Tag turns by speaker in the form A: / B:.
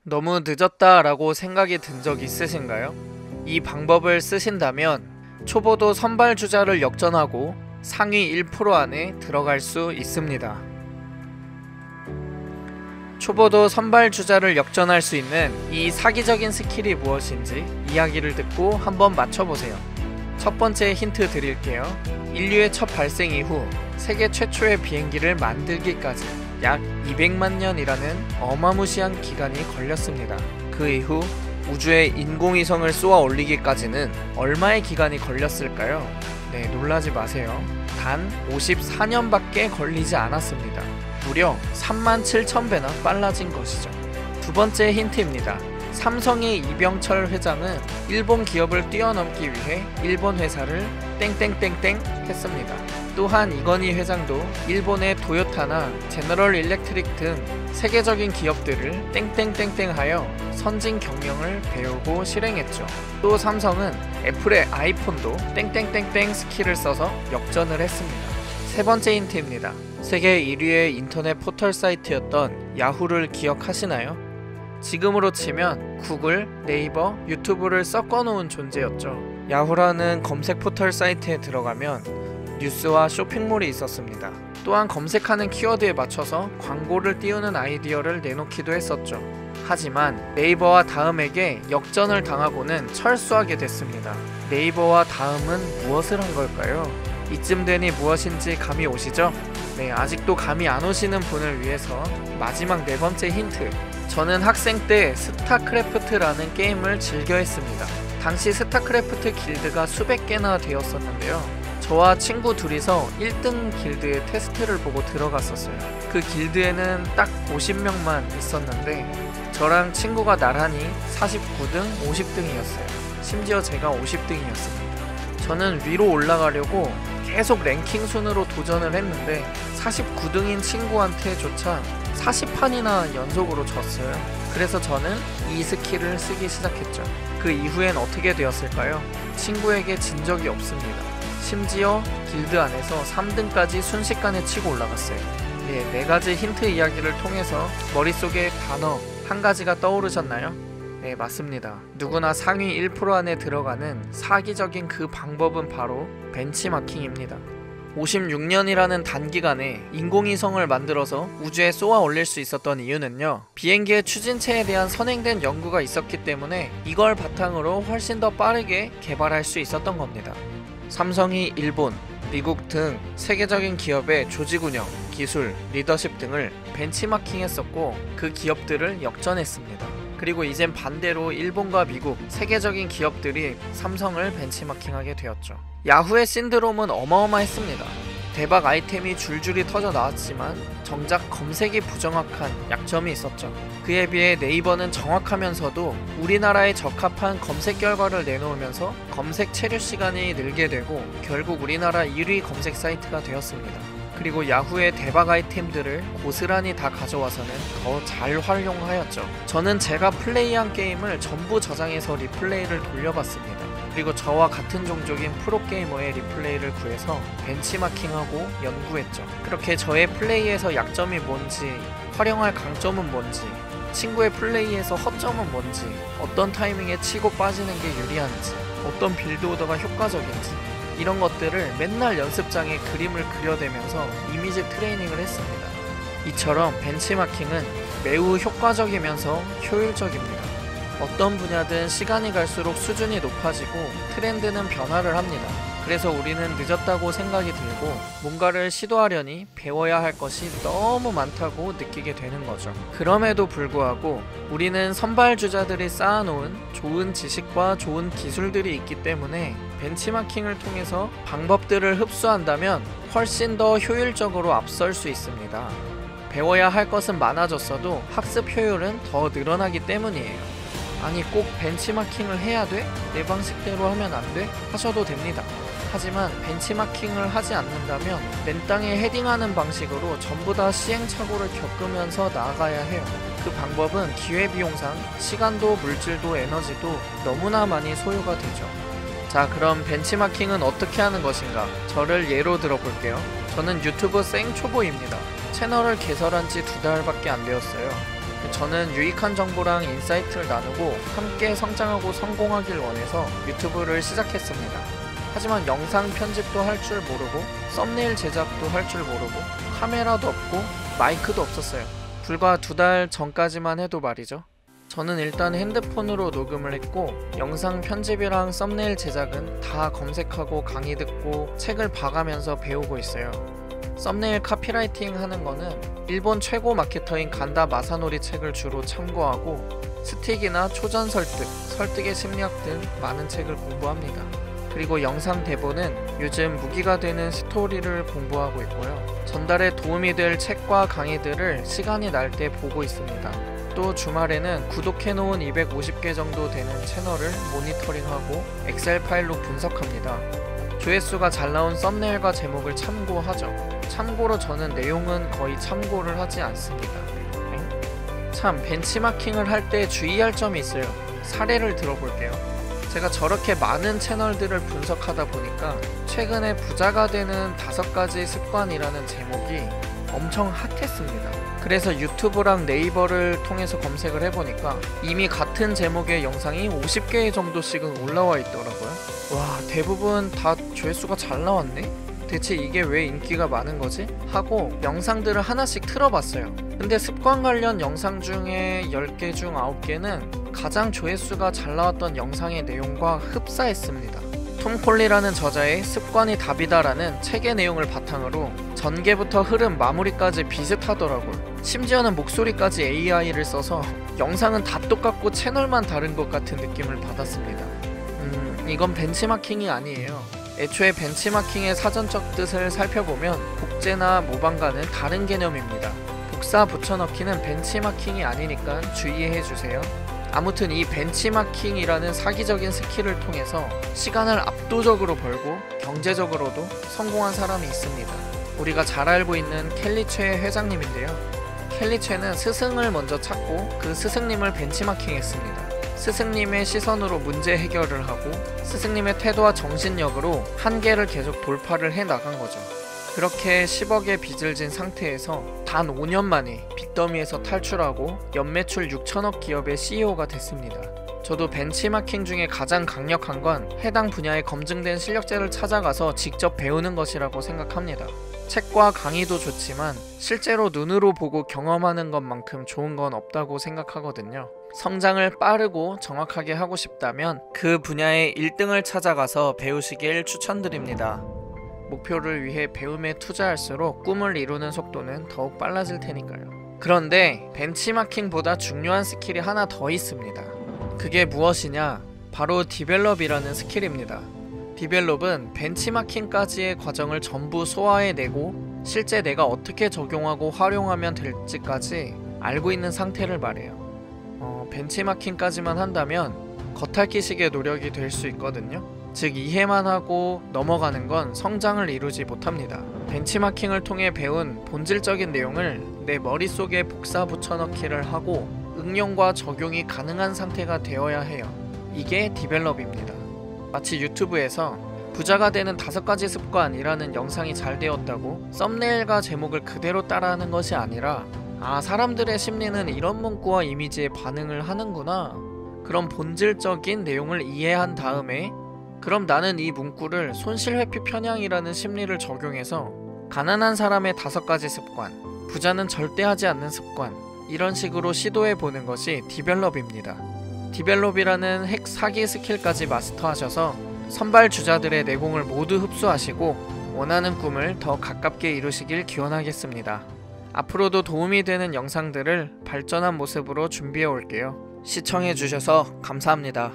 A: 너무 늦었다 라고 생각이 든 적 있으신가요? 이 방법을 쓰신다면 초보도 선발 주자를 역전하고 상위 1% 안에 들어갈 수 있습니다. 초보도 선발 주자를 역전할 수 있는 이 사기적인 스킬이 무엇인지 이야기를 듣고 한번 맞춰보세요. 첫 번째 힌트 드릴게요. 인류의 첫 발생 이후 세계 최초의 비행기를 만들기까지 약 200만 년이라는 어마무시한 기간이 걸렸습니다. 그 이후 우주에 인공위성을 쏘아 올리기까지는 얼마의 기간이 걸렸을까요? 네, 놀라지 마세요. 단 54년밖에 걸리지 않았습니다. 무려 37,000배나 빨라진 것이죠. 두 번째 힌트입니다. 삼성의 이병철 회장은 일본 기업을 뛰어넘기 위해 일본 회사를 땡땡땡땡 했습니다. 또한 이건희 회장도 일본의 도요타나 제너럴 일렉트릭 등 세계적인 기업들을 땡땡땡땡 하여 선진 경영을 배우고 실행했죠. 또 삼성은 애플의 아이폰도 땡땡땡땡 스킬을 써서 역전을 했습니다. 세 번째 힌트입니다. 세계 1위의 인터넷 포털 사이트였던 야후를 기억하시나요? 지금으로 치면 구글, 네이버, 유튜브를 섞어놓은 존재였죠. 야후라는 검색 포털 사이트에 들어가면 뉴스와 쇼핑몰이 있었습니다. 또한 검색하는 키워드에 맞춰서 광고를 띄우는 아이디어를 내놓기도 했었죠. 하지만 네이버와 다음에게 역전을 당하고는 철수하게 됐습니다. 네이버와 다음은 무엇을 한 걸까요? 이쯤 되니 무엇인지 감이 오시죠? 네, 아직도 감이 안 오시는 분을 위해서 마지막 네 번째 힌트. 저는 학생 때 스타크래프트라는 게임을 즐겨 했습니다. 당시 스타크래프트 길드가 수백 개나 되었었는데요. 저와 친구 둘이서 1등 길드의 테스트를 보고 들어갔었어요. 그 길드에는 딱 50명만 있었는데 저랑 친구가 나란히 49등, 50등이었어요. 심지어 제가 50등이었습니다. 저는 위로 올라가려고 계속 랭킹 순으로 도전을 했는데 49등인 친구한테조차 40판이나 연속으로 졌어요. 그래서 저는 이 스킬을 쓰기 시작했죠. 그 이후엔 어떻게 되었을까요? 친구에게 진 적이 없습니다. 심지어 길드 안에서 3등까지 순식간에 치고 올라갔어요. 네 가지 힌트 이야기를 통해서 머릿속에 단어 한 가지가 떠오르셨나요? 네, 맞습니다. 누구나 상위 1% 안에 들어가는 사기적인 그 방법은 바로 벤치마킹입니다. 56년이라는 단기간에 인공위성을 만들어서 우주에 쏘아 올릴 수 있었던 이유는요, 비행기의 추진체에 대한 선행된 연구가 있었기 때문에 이걸 바탕으로 훨씬 더 빠르게 개발할 수 있었던 겁니다. 삼성이 일본, 미국 등 세계적인 기업의 조직 운영, 기술, 리더십 등을 벤치마킹했었고 그 기업들을 역전했습니다. 그리고 이젠 반대로 일본과 미국, 세계적인 기업들이 삼성을 벤치마킹하게 되었죠. 야후의 신드롬은 어마어마했습니다. 대박 아이템이 줄줄이 터져 나왔지만 정작 검색이 부정확한 약점이 있었죠. 그에 비해 네이버는 정확하면서도 우리나라에 적합한 검색 결과를 내놓으면서 검색 체류 시간이 늘게 되고 결국 우리나라 1위 검색 사이트가 되었습니다. 그리고 야후의 대박 아이템들을 고스란히 다 가져와서는 더 잘 활용하였죠. 저는 제가 플레이한 게임을 전부 저장해서 리플레이를 돌려봤습니다. 그리고 저와 같은 종족인 프로게이머의 리플레이를 구해서 벤치마킹하고 연구했죠. 그렇게 저의 플레이에서 약점이 뭔지, 활용할 강점은 뭔지, 친구의 플레이에서 허점은 뭔지, 어떤 타이밍에 치고 빠지는 게 유리한지, 어떤 빌드 오더가 효과적인지, 이런 것들을 맨날 연습장에 그림을 그려대면서 이미지 트레이닝을 했습니다. 이처럼 벤치마킹은 매우 효과적이면서 효율적입니다. 어떤 분야든 시간이 갈수록 수준이 높아지고 트렌드는 변화를 합니다. 그래서 우리는 늦었다고 생각이 들고 뭔가를 시도하려니 배워야 할 것이 너무 많다고 느끼게 되는 거죠. 그럼에도 불구하고 우리는 선발주자들이 쌓아놓은 좋은 지식과 좋은 기술들이 있기 때문에 벤치마킹을 통해서 방법들을 흡수한다면 훨씬 더 효율적으로 앞설 수 있습니다. 배워야 할 것은 많아졌어도 학습 효율은 더 늘어나기 때문이에요. 아니 꼭 벤치마킹을 해야 돼? 내 방식대로 하면 안 돼? 하셔도 됩니다. 하지만 벤치마킹을 하지 않는다면 맨 땅에 헤딩하는 방식으로 전부 다 시행착오를 겪으면서 나아가야 해요. 그 방법은 기회비용상 시간도 물질도 에너지도 너무나 많이 소요가 되죠. 자, 그럼 벤치마킹은 어떻게 하는 것인가? 저를 예로 들어볼게요. 저는 유튜브 생초보입니다. 채널을 개설한 지 2달밖에 안 되었어요. 저는 유익한 정보랑 인사이트를 나누고 함께 성장하고 성공하길 원해서 유튜브를 시작했습니다. 하지만 영상 편집도 할 줄 모르고 썸네일 제작도 할 줄 모르고 카메라도 없고 마이크도 없었어요. 불과 2달 전까지만 해도 말이죠. 저는 일단 핸드폰으로 녹음을 했고 영상 편집이랑 썸네일 제작은 다 검색하고 강의 듣고 책을 봐가면서 배우고 있어요. 썸네일 카피라이팅 하는 거는 일본 최고 마케터인 간다 마사노리 책을 주로 참고하고 스틱이나 초전 설득, 설득의 심리학 등 많은 책을 공부합니다. 그리고 영상 대본은 요즘 무기가 되는 스토리를 공부하고 있고요. 전달에 도움이 될 책과 강의들을 시간이 날 때 보고 있습니다. 또 주말에는 구독해놓은 250개 정도 되는 채널을 모니터링하고 엑셀 파일로 분석합니다. 조회수가 잘 나온 썸네일과 제목을 참고하죠. 참고로 저는 내용은 거의 참고를 하지 않습니다. 참, 벤치마킹을 할 때 주의할 점이 있어요. 사례를 들어볼게요. 제가 저렇게 많은 채널들을 분석하다 보니까 최근에 부자가 되는 5가지 습관이라는 제목이 엄청 핫했습니다. 그래서 유튜브랑 네이버를 통해서 검색을 해보니까 이미 같은 제목의 영상이 50개 정도씩은 올라와 있더라고요. 와, 대부분 다 조회수가 잘 나왔네? 대체 이게 왜 인기가 많은 거지? 하고 영상들을 하나씩 틀어봤어요. 근데 습관 관련 영상 중에 10개 중 9개는 가장 조회수가 잘 나왔던 영상의 내용과 흡사했습니다. 톰 콜리라는 저자의 습관이 답이다라는 책의 내용을 바탕으로 전개부터 흐름, 마무리까지 비슷하더라고요. 심지어는 목소리까지 AI를 써서 영상은 다 똑같고 채널만 다른 것 같은 느낌을 받았습니다. 이건 벤치마킹이 아니에요. 애초에 벤치마킹의 사전적 뜻을 살펴보면 복제나 모방과는 다른 개념입니다. 복사 붙여넣기는 벤치마킹이 아니니까 주의해주세요. 아무튼 이 벤치마킹이라는 사기적인 스킬을 통해서 시간을 압도적으로 벌고 경제적으로도 성공한 사람이 있습니다. 우리가 잘 알고 있는 켈리최 회장님인데요. 켈리최는 스승을 먼저 찾고 그 스승님을 벤치마킹했습니다. 스승님의 시선으로 문제 해결을 하고 스승님의 태도와 정신력으로 한계를 계속 돌파를 해나간 거죠. 그렇게 10억의 빚을 진 상태에서 단 5년 만에 빚더미에서 탈출하고 연매출 6천억 기업의 CEO가 됐습니다. 저도 벤치마킹 중에 가장 강력한 건 해당 분야의 검증된 실력자를 찾아가서 직접 배우는 것이라고 생각합니다. 책과 강의도 좋지만 실제로 눈으로 보고 경험하는 것만큼 좋은 건 없다고 생각하거든요. 성장을 빠르고 정확하게 하고 싶다면 그 분야의 1등을 찾아가서 배우시길 추천드립니다. 목표를 위해 배움에 투자할수록 꿈을 이루는 속도는 더욱 빨라질 테니까요. 그런데 벤치마킹보다 중요한 스킬이 하나 더 있습니다. 그게 무엇이냐? 바로 디벨롭이라는 스킬입니다. 디벨롭은 벤치마킹까지의 과정을 전부 소화해내고 실제 내가 어떻게 적용하고 활용하면 될지까지 알고 있는 상태를 말해요. 벤치마킹까지만 한다면 겉핥기식의 노력이 될 수 있거든요. 즉 이해만 하고 넘어가는 건 성장을 이루지 못합니다. 벤치마킹을 통해 배운 본질적인 내용을 내 머릿속에 복사 붙여넣기를 하고 응용과 적용이 가능한 상태가 되어야 해요. 이게 디벨롭입니다. 마치 유튜브에서 부자가 되는 5가지 습관이라는 영상이 잘 되었다고 썸네일과 제목을 그대로 따라하는 것이 아니라 사람들의 심리는 이런 문구와 이미지에 반응을 하는구나. 그런 본질적인 내용을 이해한 다음에 그럼 나는 이 문구를 손실회피 편향이라는 심리를 적용해서 가난한 사람의 5가지 습관, 부자는 절대 하지 않는 습관, 이런 식으로 시도해보는 것이 디벨롭입니다. 디벨롭이라는 핵 사기 스킬까지 마스터하셔서 선발 주자들의 내공을 모두 흡수하시고 원하는 꿈을 더 가깝게 이루시길 기원하겠습니다. 앞으로도 도움이 되는 영상들을 발전한 모습으로 준비해 올게요. 시청해주셔서 감사합니다.